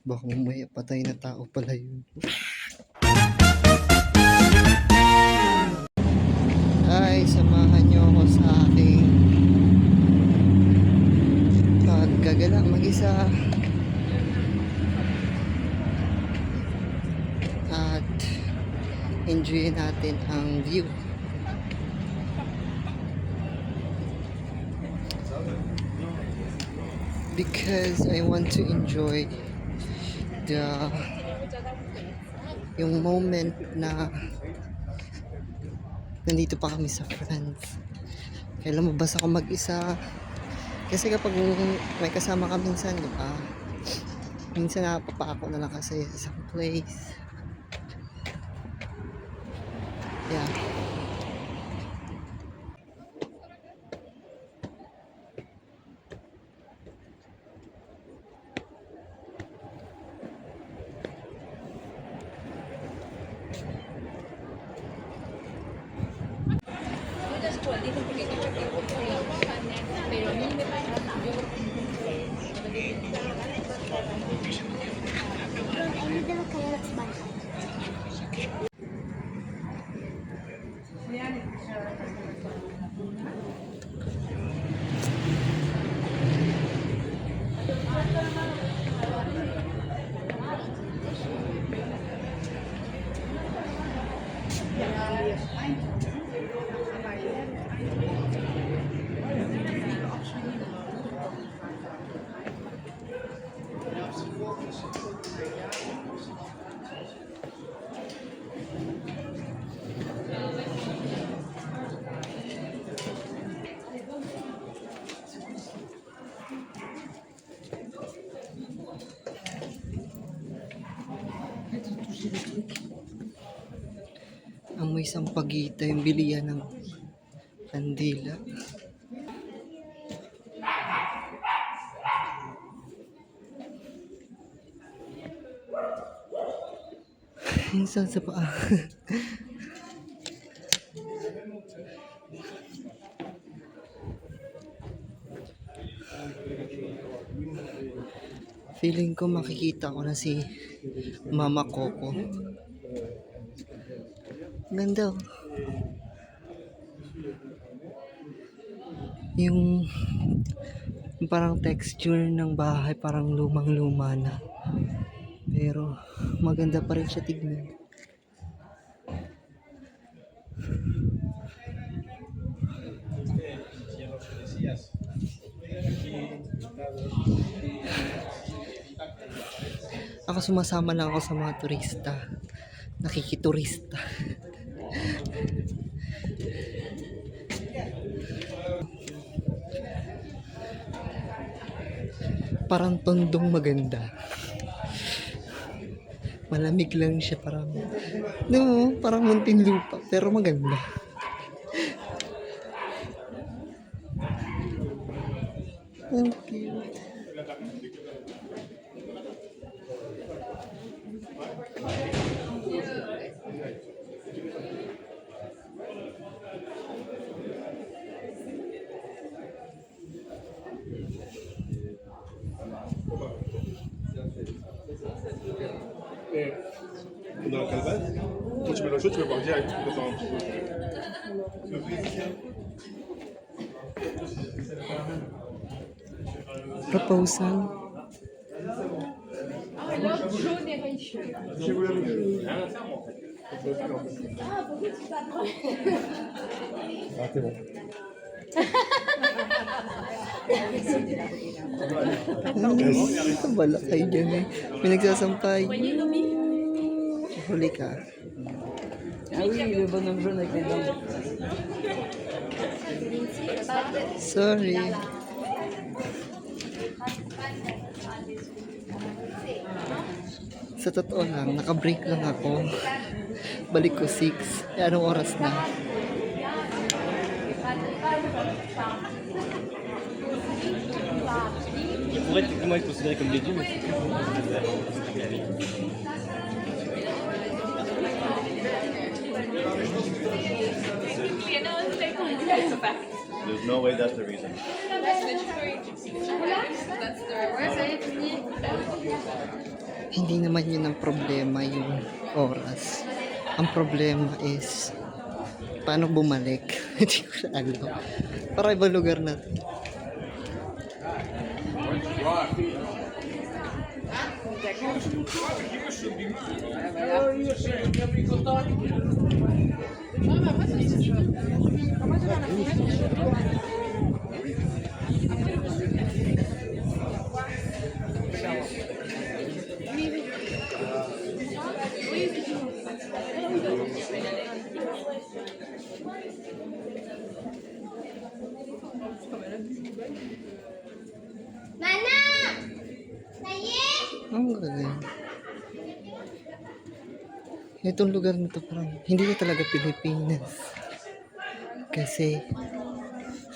Baka may patay na tao pala yun. Ay, samahan niyo ako sa aking paggagala mag-isa. At enjoy natin ang view. Because I want to enjoy yung moment na nandito pa kami sa France. Kaya lumabas ako mag-isa. Kasi kapag may kasama ka minsan, di ba? Minsan napapako na lang kasi sa isang place. Yeah. Amoy sampagita yung bilihan ng kandila. Minsan sa paa. Feeling ko makikita ko na si Mama Coco. Ganda. Yung parang texture ng bahay parang lumang-luma na. Pero maganda pa rin siya tignan. Ako sumasama lang ako sa mga turista. Nakikiturista. Parang tondong maganda. Malamig lang siya parang, no, parang Muntinlupa pero maganda. Thank you. Dans la calebasse, quand tu mets la chose, tu vas voir direct. Tu vas faire un petit peu. Proposal. Jaune et riche. Si vous l'avez vu. Ah, c'est bon. Bala kayo dyan eh. May nagsasampay. Huli ka. Ah oui, le bonhomme jaune avec les dents. Sorry. Sa totoo lang, naka-break lang ako. Balik ko 6. Eh, anong oras na? Il pourrait techniquement être considéré comme légume, mais there's no way that's the reason. That's vegetarian gypsy. That's the. Where's it? Hindi naman yun ang problema, yung oras. Ang problema is paano bumalik. Hindi ko na alam. Para ibang lugar na to. Mana? Saya? Ang galing. Itong lugar na to parang hindi na talaga Pilipinas. Kasi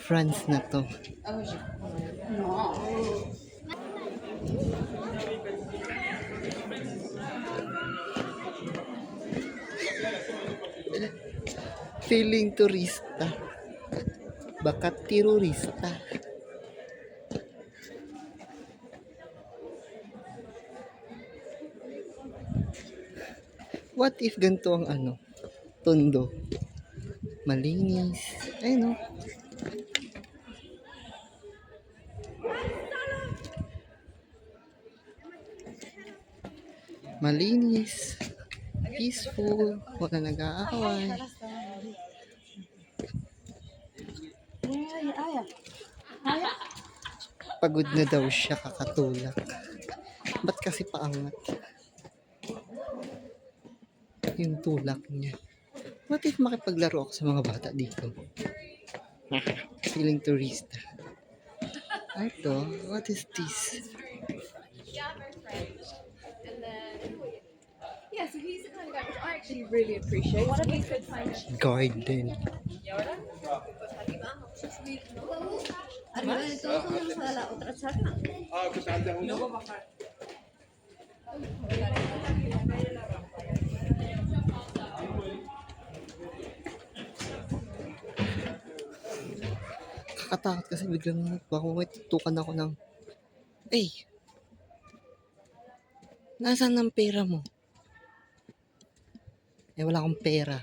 France na to. Feeling turista. Bakat terorista. What if ganito ang tondo? Malinis. Ayun, no? Malinis. Peaceful. Wala nag-aaway. Pagod na daw siya kakatulak. Ba't kasi paangat? Yung tulak niya. What if makipaglaro ako sa mga bata dito? Feeling turista. Ito, what is this? Yeah, so he's the kind of guy which I actually really appreciate. One of these could find Garden. Arriba de todos vamos a la otra charla. Kakatakot kasi biglang baka may tutukan ako ng nasaan ang pera mo? Wala akong pera.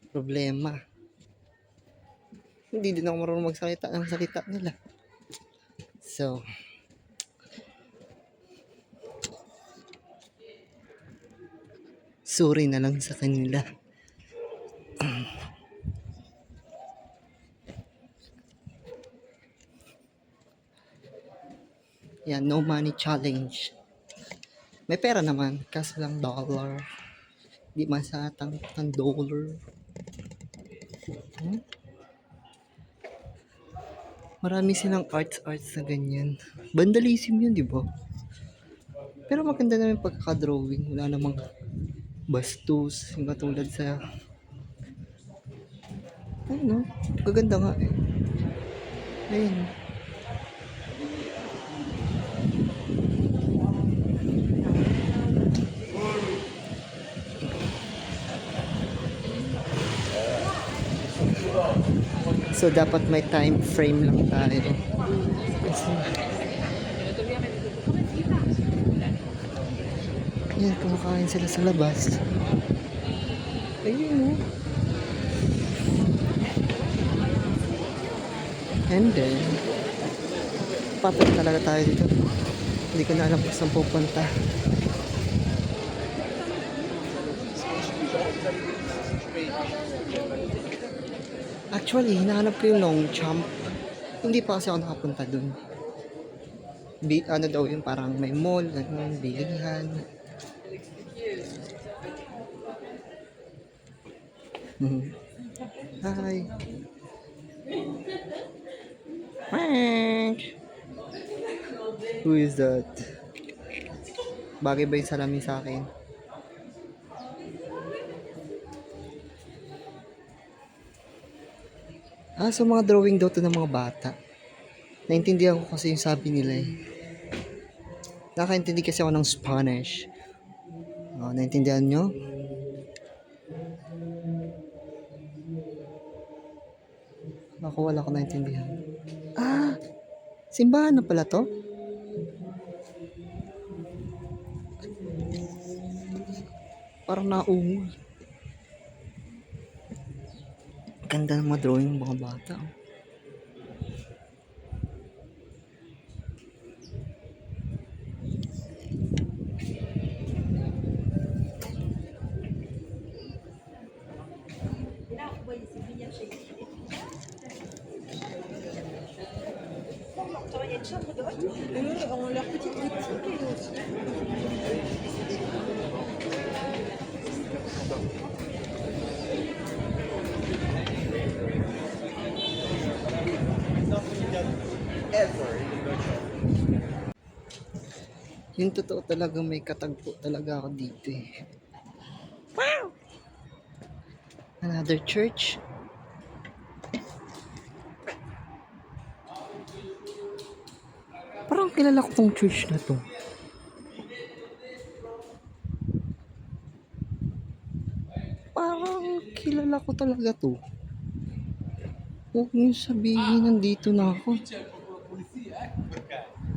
Problema. Hindi din ako marunong magsalita ng salita nila. So, sorry na lang sa kanila. Yan, no money challenge. May pera naman, kaso lang dollar. Di masatang ng dollar. Marami silang arts na ganyan. Vandalism yun, di ba? Pero maganda naman yung pagkaka-drawing. Wala namang bastos. Yung katulad sa... Ayun, no? Gaganda nga eh. Ayun. So, dapat may time frame lang tayo. Kasi, yan, kumakain sila sa labas. Ayun, oh. And then, papunta talaga tayo dito. Hindi ko na alam kung saan pupunta. Actually, hinahanap ko yung Longchamp. Hindi pa kasi ako nakapunta dun. Ano daw yung parang may mall, ganun, bilihan. Hi. Frank! Who is that? Bagay ba yung salamin sa akin? So mga drawing daw to ng mga bata. Naintindihan ko kasi yung sabi nila eh. Nakaintindi kasi ako ng Spanish. Naintindihan nyo? Ako wala ko naintindihan. Simbahan na pala to? Parang naungol. Ganda ng mga drawing ng mga bata. Oh. Yung totoo talaga may katagpo talaga ako dito eh. Wow! Another church. Parang kilala ko tong church na to. Parang kilala ko talaga to. Huwag niyo sabihin nandito na ako.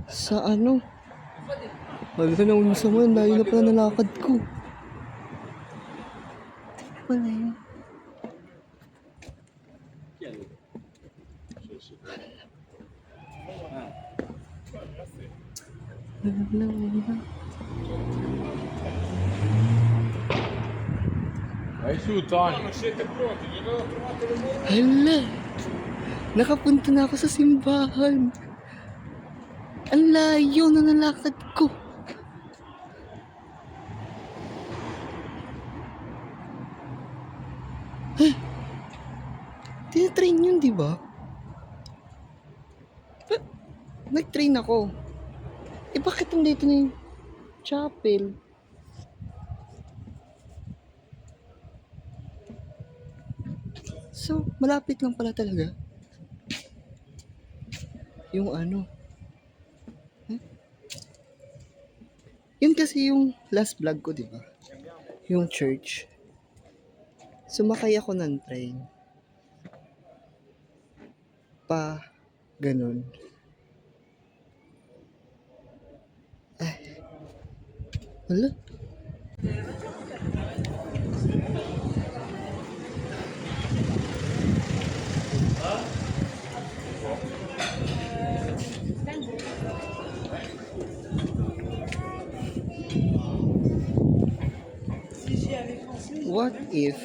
Sa ano? Wala na ulo sa mga, layo na pala nalakad ko. Wala yun. Wala. Hala! Nakapunta na ako sa simbahan. Ang layo na nalakad ko. Tinatrain yun, di ba? Nag-train ako. Eh, bakit nandito na yung chapel? So, malapit lang pala talaga. Yung ano. Yun kasi yung last vlog ko, di ba? Yung church. Sumakay ako ng train. Ganun. Wala. What if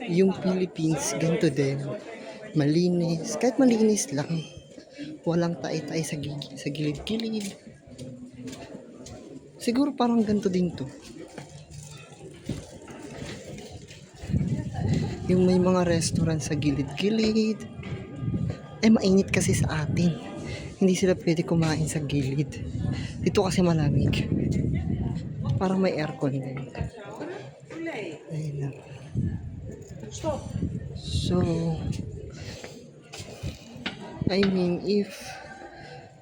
yung Philippines ganito din? Malinis, kahit malinis lang. Walang tae-tae sa gilid-gilid. Siguro parang ganito din to. Yung may mga restaurant sa gilid-gilid. Eh, mainit kasi sa atin. Hindi sila pwede kumain sa gilid. Dito kasi malamig. Parang may aircon din. Ayun na. So, I mean, if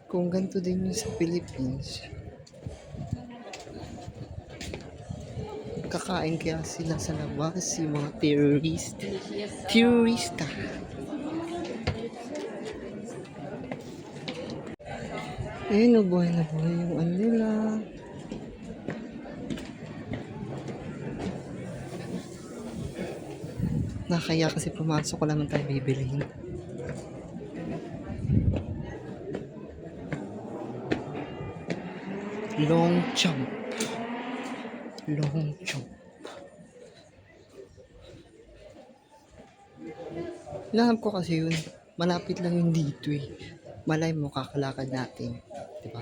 kung ganito din yung sa Philippines, kakain kaya sila sa labas, yung mga terrorista. Ayun, buhay na buhay yung ano nila. Nakaya kasi pumasok ko lang tayo bibilihin. Long jump. Hinahanap ko kasi yun. Malapit lang yun dito eh. Malay mo kakalakad natin. Diba?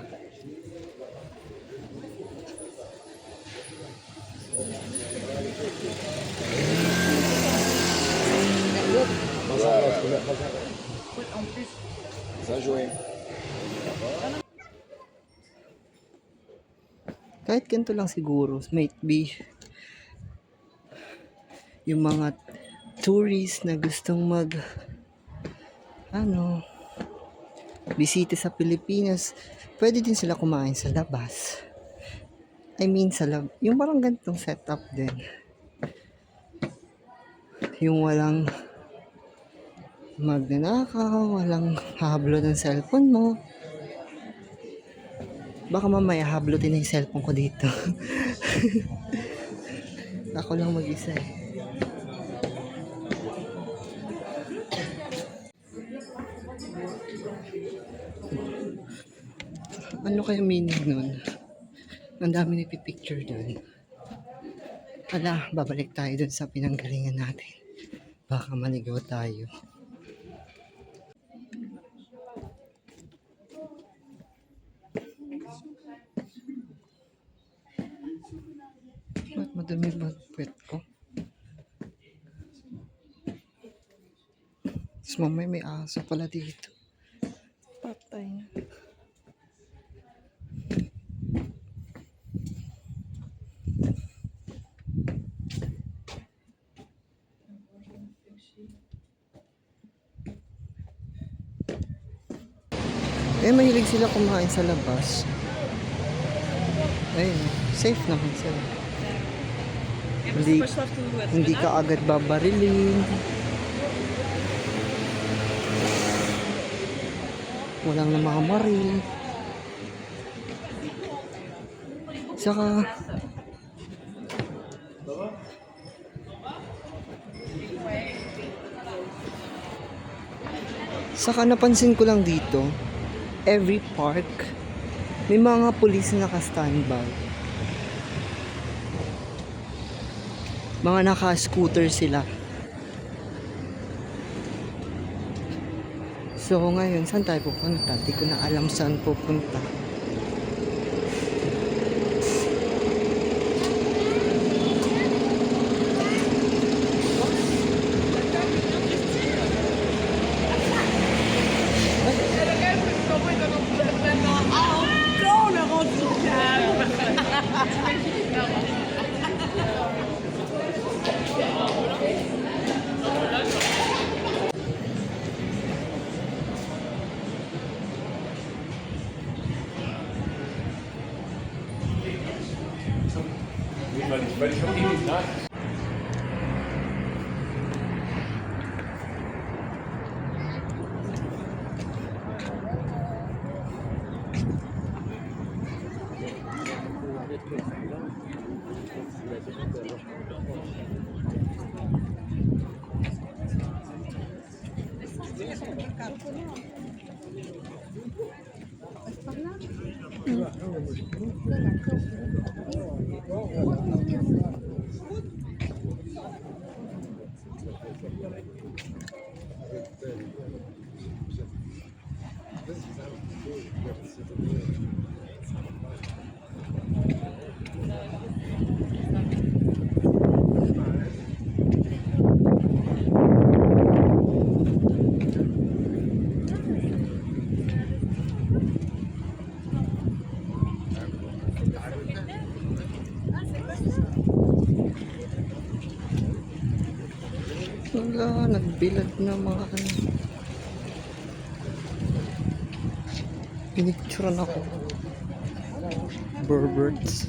Kahit ganito lang siguro, might be yung mga tourists na gustong bisita sa Pilipinas, pwede din sila kumain sa labas. I mean yung parang ganitong setup din. Yung walang magnanakaw, walang hahablo ng cellphone mo. Baka mamaya hablutin na yung cellphone ko dito. Ako lang mag-isa eh. Ano kaya meaning nun? Ang dami nagpipicture dun. Ala, babalik tayo dun sa pinanggalingan natin. Baka maligaw tayo. Ba't madami ba puwet ko? Tapos mamaya may aso pala dito. Patay na. Eh, mahilig sila kumain sa labas. Ayun, safe naman sila. Hindi ka agad babarilin. Walang namamamaril. Saka napansin ko lang dito, every park, may mga pulis na naka-standby. Mga naka-scooter sila. So ngayon, saan tayo pupunta? Di ko na alam saan pupunta. Wala, nagbilad na mga ano. Pinicturean ako. Burbirds.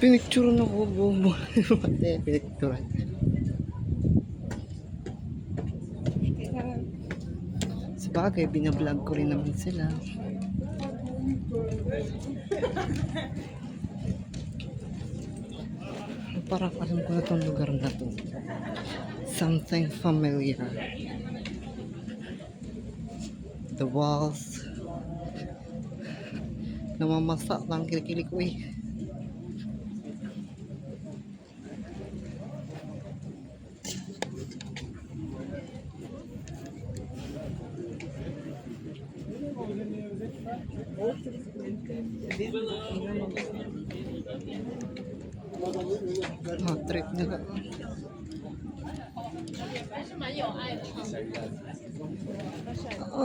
Pinicturean ako, bobo. Mate, pinicturean. Sabagay, binablog ko rin naman sila. Parang alam ko na tong lugar na to. Something familiar. The walls. Namamasa ng kilikili ko eh. Trip nila.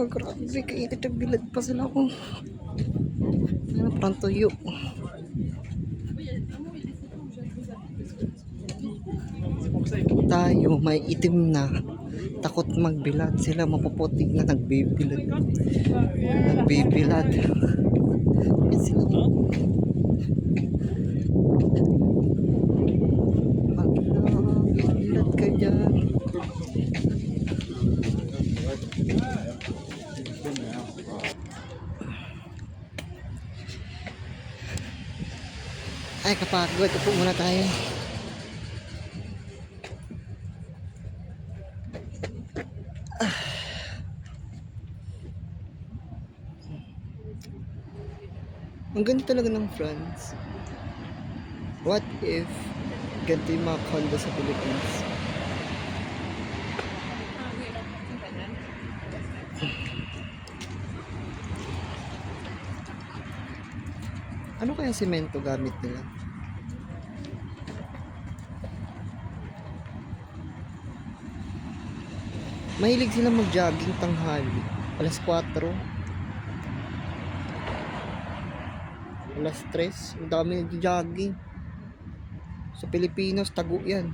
Grabe, kainit ang bilad pa sila ko. Ano, parang tuyo. Tayo may itim na. Takot magbilad. Sila mapuputik na nagbibilad. Nagbibilad. Yan sila. Magbilad ka dyan. Ay, kapagod. Upo muna tayo. Ang ganda talaga ng France. What if ganito yung mga condo sa Philippines? Ano kaya semento gamit nila? Mahilig sila mag-jogging tanghali. Alas 4. Alas 3. Ang dami nag-jogging. Sa Pilipinas, tago yan.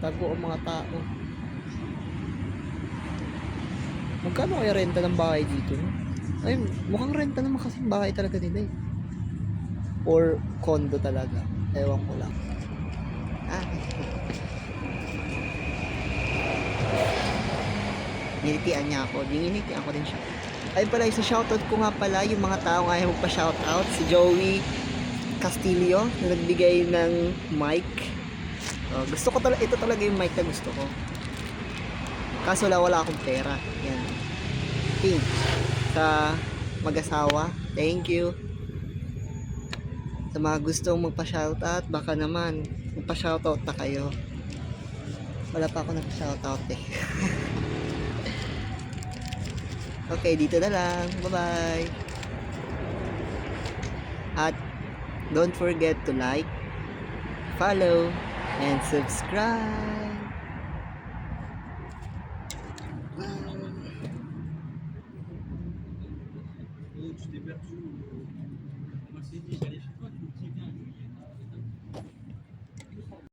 Tago ang mga tao. Magkano kaya renta ng bahay dito? No? Ay, mukhang renta naman kasi bahay talaga nila eh. Or condo talaga. Ewan ko lang. Ah. Nilitian niya ako. Ninitian ko din siya. Ay pala, isa shoutout ko nga pala yung mga taong ayaw magpa-shoutout. Si Joey Castillo na nagbigay ng mic. Gusto ko talaga, ito talaga yung mic na gusto ko. Kaso wala akong pera. Yan. Pink. Sa mag-asawa. Thank you. Sa mga gustong magpa-shoutout, baka naman magpa-shoutout na kayo. Wala pa ako nagpa-shoutout eh. Okay, dito na lang. Bye-bye. At don't forget to like, follow, and subscribe. Tu t'es perdu. Moi, c'est dit, j'allais chez toi, tu me dis, viens.